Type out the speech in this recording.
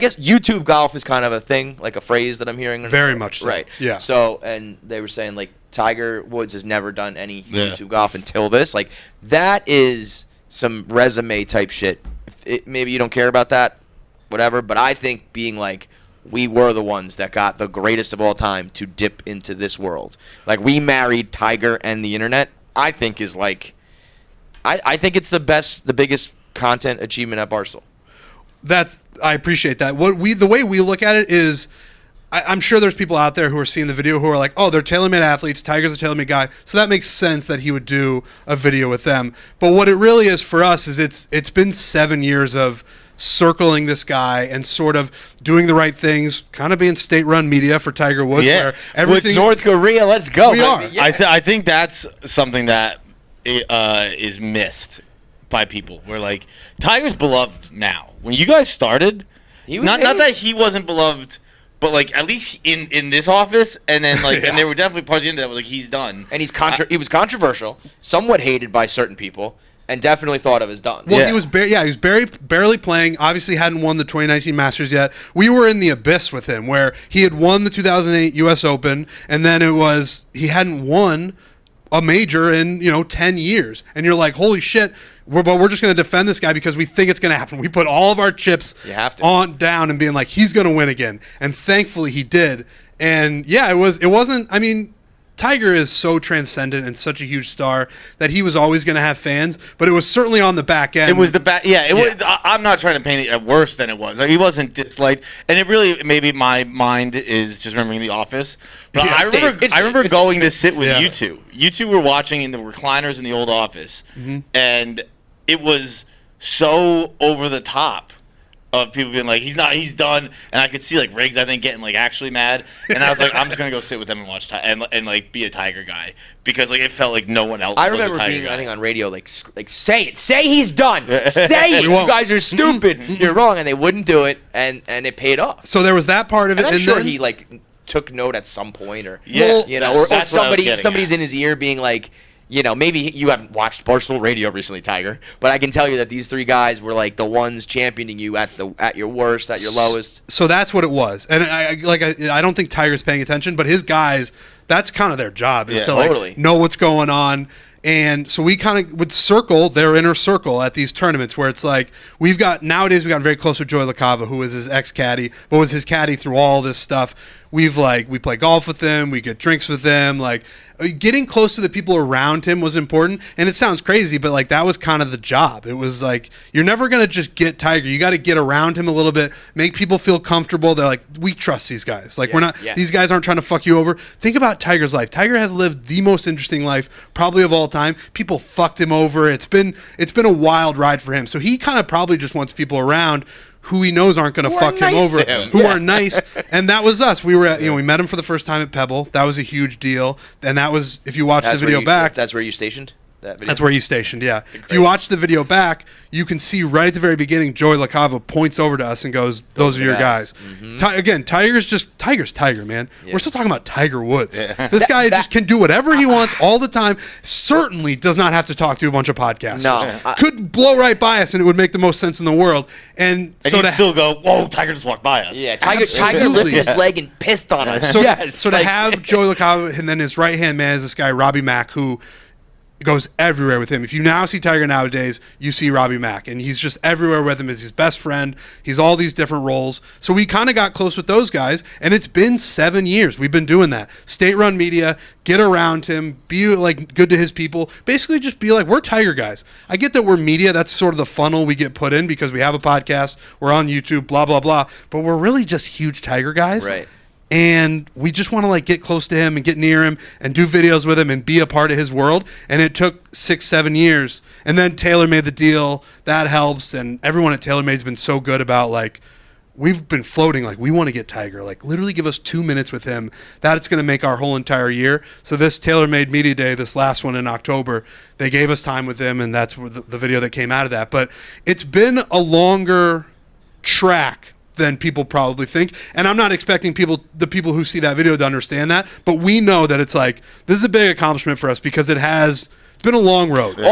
guess YouTube golf is kind of a thing, like a phrase that I'm hearing. Very much so. Right. Yeah. So, and they were saying, like, Tiger Woods has never done any YouTube golf until this. Like, that is some resume type shit. Maybe you don't care about that, whatever, but I think being like, we were the ones that got the greatest of all time to dip into this world. Like, we married Tiger and the internet, I think is like, I think it's the biggest content achievement at Barstool. I appreciate that. The way we look at it is, I'm sure there's people out there who are seeing the video who are like, oh, they're TaylorMade athletes. Tiger's a TaylorMade guy, so that makes sense that he would do a video with them. But what it really is for us is it's been 7 years of circling this guy and sort of doing the right things, kind of being state-run media for Tiger Woods. Yeah, where everything, with North Korea, let's go. We are. Yeah. I think that's something that is missed by people. Where like Tiger's beloved now. When you guys started, not that he wasn't beloved, but like at least in this office, and then like and there were definitely parts into that was like he's done. And he was controversial, somewhat hated by certain people, and definitely thought of as done. Well, he was barely playing. Obviously, hadn't won the 2019 Masters yet. We were in the abyss with him, where he had won the 2008 U.S. Open, and then he hadn't won a major in 10 years. And you're like, holy shit. But we're just going to defend this guy because we think it's going to happen. We put all of our chips down and being like, he's going to win again. And thankfully he did. And yeah, it wasn't. I mean, Tiger is so transcendent and such a huge star that he was always going to have fans, but it was certainly on the back end. It was the back. Yeah, was. I'm not trying to paint it worse than it was. Like, he wasn't disliked, and it really maybe my mind is just remembering The Office. But I remember going to sit with you two. You two were watching in the recliners in the old office, and it was so over the top of people being like, he's done, and I could see like Riggs, I think, getting like actually mad, and I was like, I'm just gonna go sit with them and watch and like be a Tiger guy because like it felt like no one else. I remember being, I think, on radio like say he's done, say it. You guys are stupid, you're wrong, and they wouldn't do it, and it paid off. So there was that part of it, and I'm and sure then he like took note at some point, or or somebody's in his ear being like, maybe you haven't watched Barstool Radio recently, Tiger, but I can tell you that these three guys were like the ones championing you at your worst, at your lowest. So that's what it was. And I don't think Tiger's paying attention, but his guys, that's kind of their job is to know what's going on. And so we kind of would circle their inner circle at these tournaments where it's like nowadays we've gotten very close with Joey LaCava, who was his ex-caddy, but was his caddy through all this stuff. We play golf with him, we get drinks with him, like getting close to the people around him was important. And it sounds crazy, but like that was kind of the job. It was like, you're never going to just get Tiger. You got to get around him a little bit, make people feel comfortable. They're like, we trust these guys. Like these guys aren't trying to fuck you over. Think about Tiger's life. Tiger has lived the most interesting life probably of all time. People fucked him over. It's been a wild ride for him. So he kind of probably just wants people around who he knows aren't going to fuck him over, who are nice. And that was us. We were we met him for the first time at Pebble. That was a huge deal. And that was, if you watch the video back. That's where you stationed? That video? That's where he's stationed, yeah. If you watch the video back, you can see right at the very beginning, Joey LaCava points over to us and goes, those are your guys. Again, Tiger's Tiger, man. Yeah. We're still talking about Tiger Woods. Yeah. This guy just can do whatever he wants all the time. Certainly does not have to talk to a bunch of podcasters. No. Could blow right by us and it would make the most sense in the world. And so you'd still go, whoa, Tiger just walked by us. Yeah, Tiger lifted his leg and pissed on us. So to have Joey LaCava and then his right-hand man is this guy, Robbie Mack, who goes everywhere with him. If you now see Tiger nowadays, you see Robbie Mack, and he's just everywhere with him as his best friend. He's all these different roles. So we kind of got close with those guys, and it's been 7 years. We've been doing that. State-run media, get around him, be like good to his people. Basically just be like, we're Tiger guys. I get that we're media. That's sort of the funnel we get put in because we have a podcast, we're on YouTube, blah, blah, blah. But we're really just huge Tiger guys. Right. And we just want to like get close to him and get near him and do videos with him and be a part of his world. And it took 6-7 years. And then TaylorMade the deal. That helps. And everyone at TaylorMade's been so good about like, we've been floating like we want to get Tiger. Like literally give us 2 minutes with him. That's going to make our whole entire year. So this TaylorMade Media Day, this last one in October, they gave us time with him. And that's the video that came out of that. But it's been a longer track than people probably think. And I'm not expecting the people who see that video to understand that, but we know that it's like, this is a big accomplishment for us because it's been a long road.